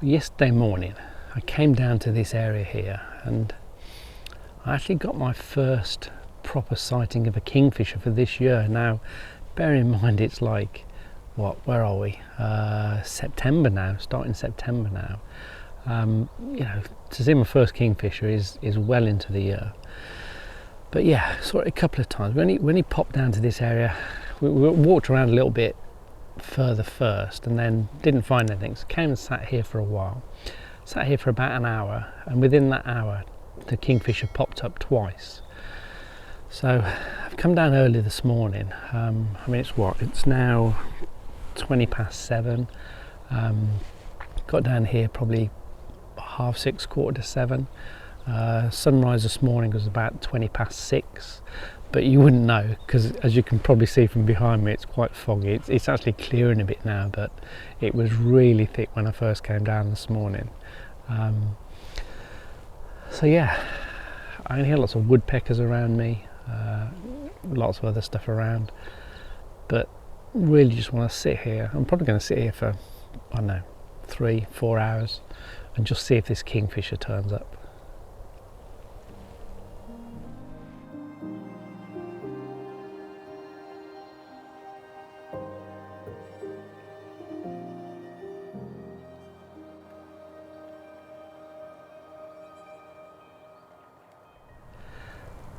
Yesterday morning I came down to this area here and I actually got my first proper sighting of a kingfisher for this year. Now bear in mind it's like, where are we, September now, starting September now. You know, to see my first kingfisher is well into the year. But yeah, saw it a couple of times. When he popped down to this area, we walked around a little bit further first and then didn't find anything, so came and sat here for a while, sat here for about an hour, and within that hour the kingfisher popped up twice. So I've come down early this morning. I mean, it's now 7:20. Got down here probably 6:30, 7:15. Sunrise this morning was about 6:20, but you wouldn't know because, as you can probably see from behind me, it's quite foggy. It's actually clearing a bit now, but it was really thick when I first came down this morning. So yeah, I can hear lots of woodpeckers around me, lots of other stuff around, but really just want to sit here. I'm probably going to sit here for, I don't know, 3-4 hours and just see if this kingfisher turns up.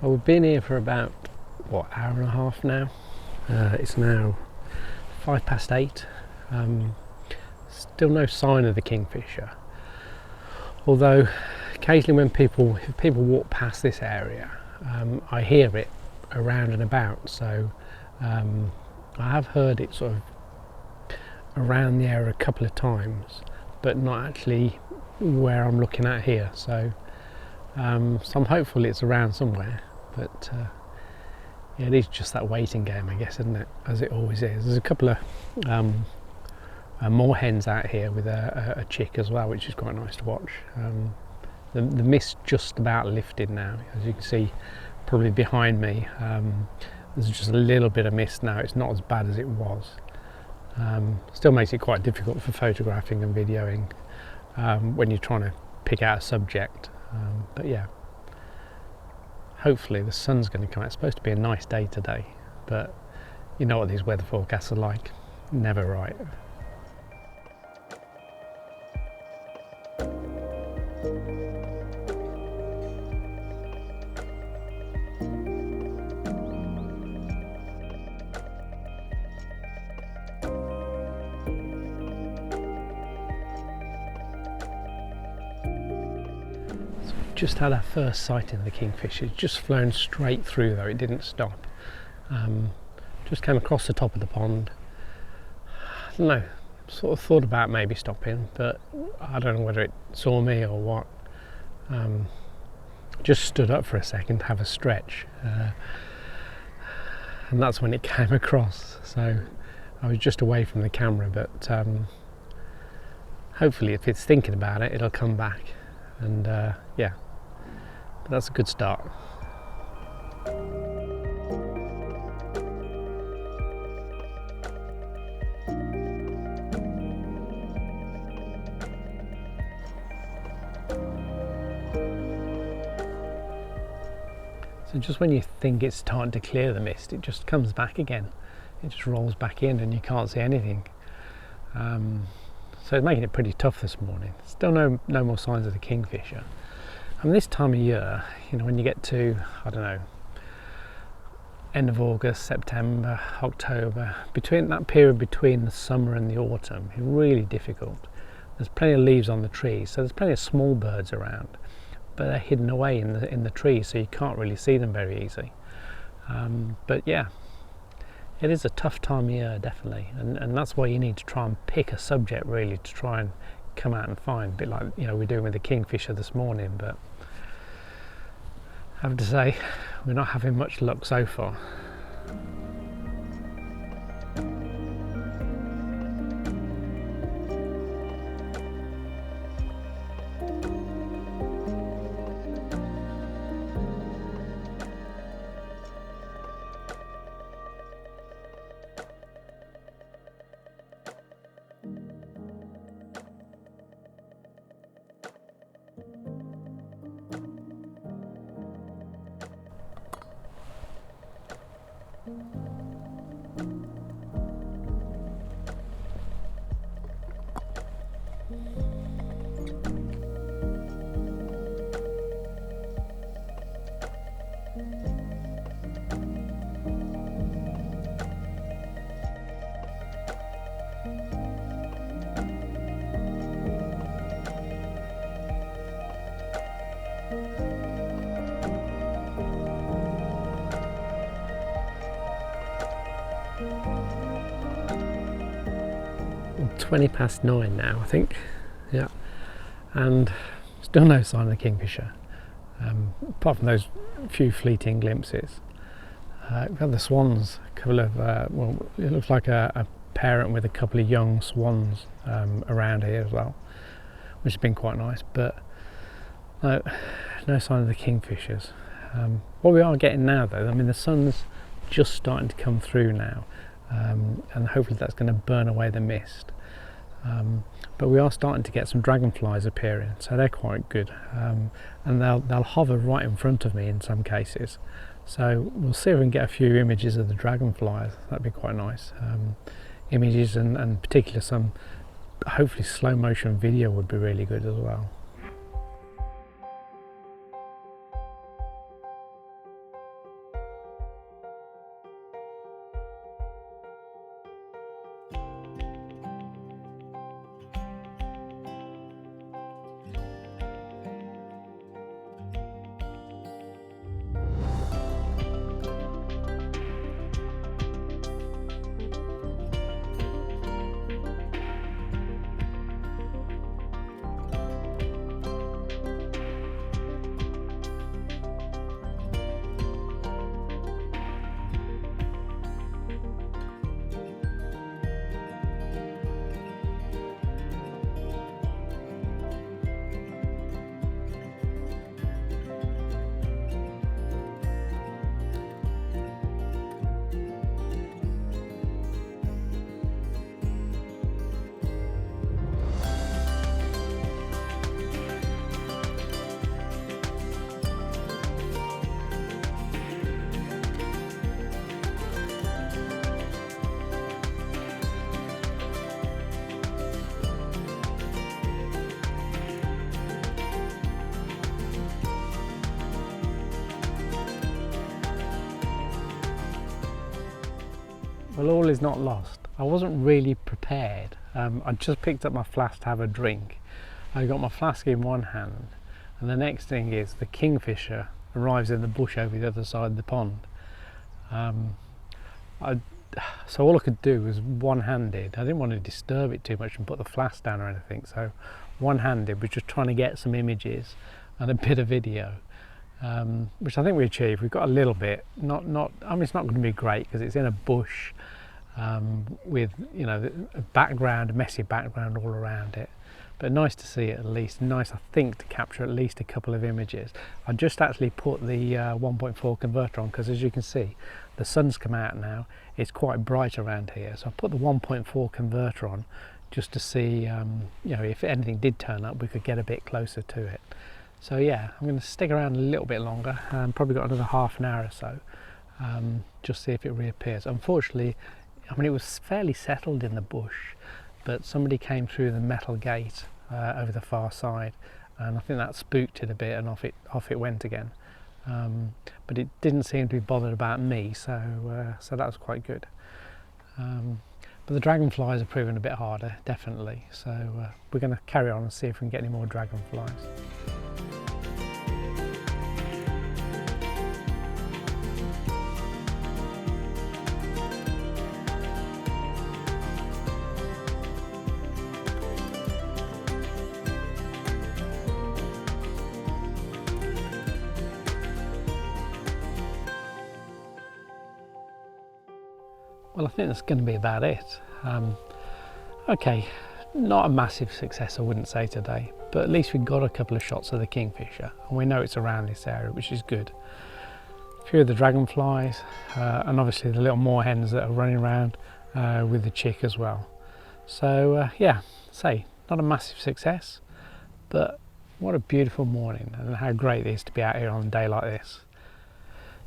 Well, we've been here for about, hour and a half now. It's now 8:05. Still no sign of the kingfisher. Although occasionally when people walk past this area, I hear it around and about. So I have heard it sort of around the area a couple of times, but not actually where I'm looking at here. So I'm hopeful it's around somewhere. But yeah, it is just that waiting game, I guess, isn't it? As it always is. There's a couple of moorhens out here with a chick as well, which is quite nice to watch. The mist just about lifted now, as you can see, probably behind me. There's just a little bit of mist now. It's not as bad as it was. Still makes it quite difficult for photographing and videoing when you're trying to pick out a subject. But yeah. Hopefully the sun's going to come out. It's supposed to be a nice day today, but you know what these weather forecasts are like, never right. Just had our first sighting of the kingfisher. It's just flown straight through though, it didn't stop. Just came across the top of the pond. I don't know, sort of thought about maybe stopping, but I don't know whether it saw me or what. Just stood up for a second to have a stretch, and that's when it came across. So I was just away from the camera, but hopefully if it's thinking about it, it'll come back. And yeah, but that's a good start. So just when you think it's starting to clear the mist, it just comes back again. It just rolls back in and you can't see anything. So it's making it pretty tough this morning. Still no more signs of the kingfisher. I mean, this time of year, you know, when you get to, I don't know, end of August, September, October, between that period between the summer and the autumn, it's really difficult. There's plenty of leaves on the trees, so there's plenty of small birds around, but they're hidden away in the trees, so you can't really see them very easy. But yeah, it is a tough time of year, definitely, and that's why you need to try and pick a subject really to try and come out and find, a bit like we're doing with the Kingfisher this morning. But I have to say, we're not having much luck so far. (20 past 9) now, I think. Yeah, and still no sign of the Kingfisher, apart from those few fleeting glimpses. We've had the swans, a couple of well, it looks like a parent with a couple of young swans around here as well, which has been quite nice. But no sign of the Kingfishers. What we are getting now, though, I mean, the sun's just starting to come through now, and hopefully that's going to burn away the mist. But we are starting to get some dragonflies appearing, so they're quite good, and they'll hover right in front of me in some cases. So we'll see if we can get a few images of the dragonflies. That'd be quite nice. Images and particularly some, hopefully, slow motion video would be really good as well. Well, all is not lost. I wasn't really prepared. I just picked up my flask to have a drink. I got my flask in one hand, and the next thing is the Kingfisher arrives in the bush over the other side of the pond. So all I could do was one-handed. I didn't want to disturb it too much and put the flask down or anything, so one-handed was just trying to get some images and a bit of video, which I think we achieved. We've got a little bit, I mean, it's not going to be great because it's in a bush with, you know, a background, a messy background all around it, but nice to see it at least. Nice, I think, to capture at least a couple of images. I just actually put the 1.4 converter on because, as you can see, the sun's come out now. It's quite bright around here, so I put the 1.4 converter on just to see, you know, if anything did turn up, we could get a bit closer to it. So yeah, I'm going to stick around a little bit longer, probably got another half an hour or so, just see if it reappears. Unfortunately, I mean, it was fairly settled in the bush, but somebody came through the metal gate over the far side, and I think that spooked it a bit, and off it went again. But it didn't seem to be bothered about me, so that was quite good. But the dragonflies are proving a bit harder, definitely. So we're going to carry on and see if we can get any more dragonflies. well, I think that's going to be about it. Okay, not a massive success, I wouldn't say today, but at least we got a couple of shots of the kingfisher, and we know it's around this area, which is good. A few of the dragonflies, and obviously the little moorhens that are running around with the chick as well. So yeah, say not a massive success, but what a beautiful morning, and how great it is to be out here on a day like this.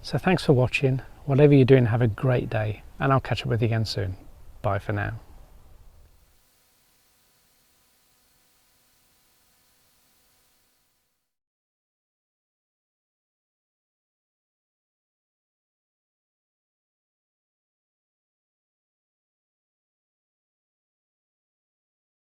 So thanks for watching. Whatever you're doing, have a great day, and I'll catch up with you again soon. Bye for now.